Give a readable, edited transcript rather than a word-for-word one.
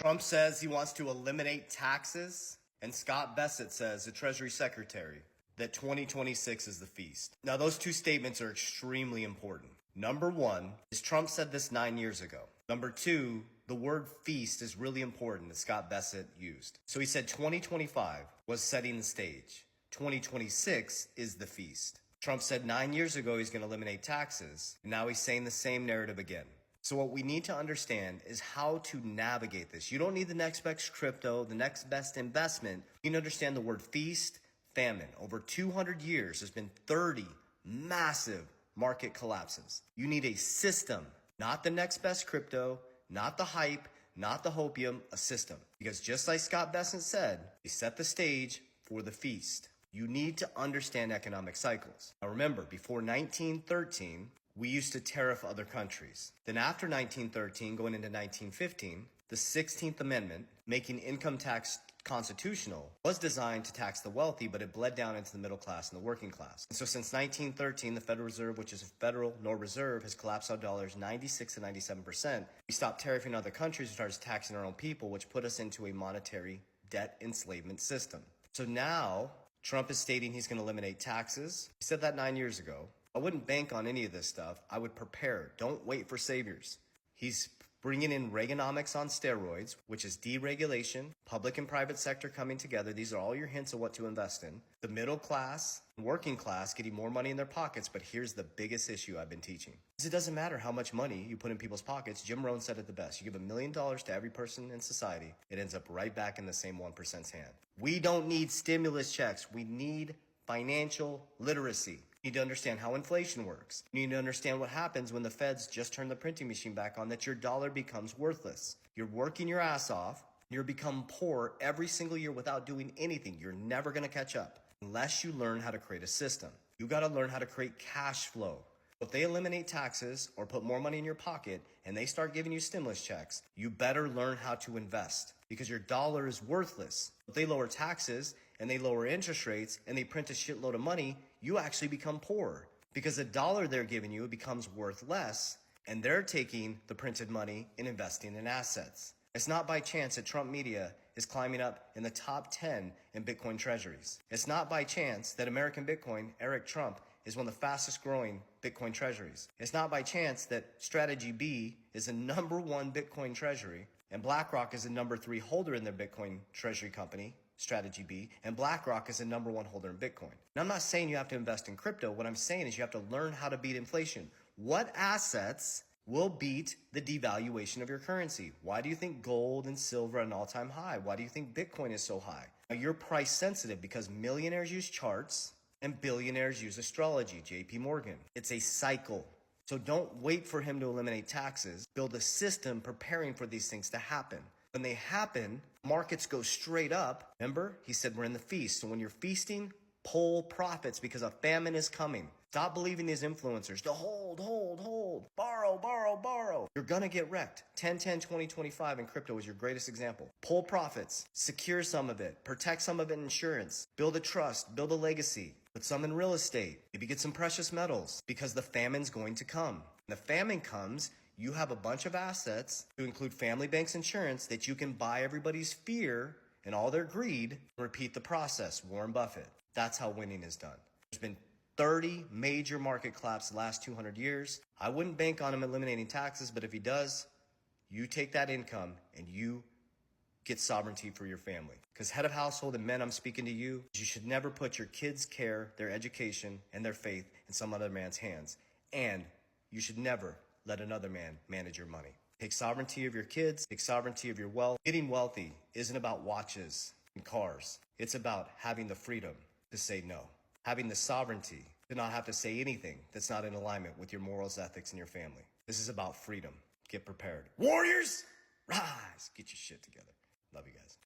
Trump says he wants to eliminate taxes, and Scott Bessent says, the Treasury Secretary, that 2026 is the feast. Now, those two statements are extremely important. Number one is Trump said this 9 years ago. Number two, the word feast is really important that Scott Bessent used. So he said 2025 was setting the stage. 2026 is the feast. Trump said 9 years ago he's going to eliminate taxes, and now he's saying the same narrative again. So what we need to understand is how to navigate this. You don't need the next best crypto, the next best investment. You can understand the word feast, famine. Over 200 years, there's been 30 massive market collapses. You need a system, not the next best crypto, not the hype, not the hopium, a system. Because just like Scott Bessent said, he set the stage for the feast. You need to understand economic cycles. Now remember, before 1913, we used to tariff other countries. Then after 1913, going into 1915, the 16th Amendment, making income tax constitutional, was designed to tax the wealthy, but it bled down into the middle class and the working class. And so since 1913, the Federal Reserve, which is a federal nor reserve, has collapsed our dollars 96 to 97%. We stopped tariffing other countries and started taxing our own people, which put us into a monetary debt enslavement system. So now Trump is stating he's going to eliminate taxes. He said that 9 years ago. I wouldn't bank on any of this stuff. I would prepare. Don't wait for saviors. He's bringing in Reaganomics on steroids, which is deregulation, public and private sector coming together. These are all your hints of what to invest in. The middle class, working class getting more money in their pockets. But here's the biggest issue I've been teaching. It doesn't matter how much money you put in people's pockets. Jim Rohn said it the best. You give $1 million to every person in society, it ends up right back in the same 1%'s hand. We don't need stimulus checks. We need financial literacy. You need to understand how inflation works. You need to understand what happens when the feds just turn the printing machine back on, that your dollar becomes worthless. You're working your ass off. You're become poor every single year without doing anything. You're never going to catch up unless you learn how to create a system. You got to learn how to create cash flow. If they eliminate taxes or put more money in your pocket and they start giving you stimulus checks, you better learn how to invest because your dollar is worthless. If they lower taxes and they lower interest rates and they print a shitload of money, you actually become poorer because the dollar they're giving you becomes worth less and they're taking the printed money and investing in assets. It's not by chance that Trump Media is climbing up in the top 10 in Bitcoin treasuries. It's not by chance that American Bitcoin, Eric Trump, is one of the fastest growing Bitcoin treasuries. It's not by chance that Strategy B is the #1 Bitcoin treasury and BlackRock is the #3 holder in their Bitcoin treasury company, Strategy B, and BlackRock is the #1 holder in Bitcoin. Now, I'm not saying you have to invest in crypto. What I'm saying is you have to learn how to beat inflation. What assets will beat the devaluation of your currency? Why do you think gold and silver are an all-time high? Why do you think Bitcoin is so high? Now, you're price sensitive because millionaires use charts and billionaires use astrology, JP Morgan. It's a cycle. So don't wait for him to eliminate taxes. Build a system preparing for these things to happen. When they happen, markets go straight up. Remember, he said we're in the feast. So when you're feasting, pull profits because a famine is coming. Stop believing these influencers to hold, borrow. You're going to get wrecked. 10-10-20-25 in crypto is your greatest example. Pull profits, secure some of it, protect some of it in insurance, build a trust, build a legacy, put some in real estate, maybe get some precious metals because the famine's going to come. When the famine comes, you have a bunch of assets to include family banks insurance that you can buy everybody's fear and all their greed and repeat the process. Warren Buffett. That's how winning is done. There's been 30 major market collapses the last 200 years. I wouldn't bank on him eliminating taxes, but if he does, you take that income and you get sovereignty for your family. Because head of household and men, I'm speaking to you, you should never put your kids' care, their education, and their faith in some other man's hands. And you should never let another man manage your money. Take sovereignty of your kids, take sovereignty of your wealth. Getting wealthy isn't about watches and cars. It's about having the freedom to say no. Having the sovereignty to not have to say anything that's not in alignment with your morals, ethics, and your family. This is about freedom. Get prepared. Warriors, rise. Get your shit together. Love you guys.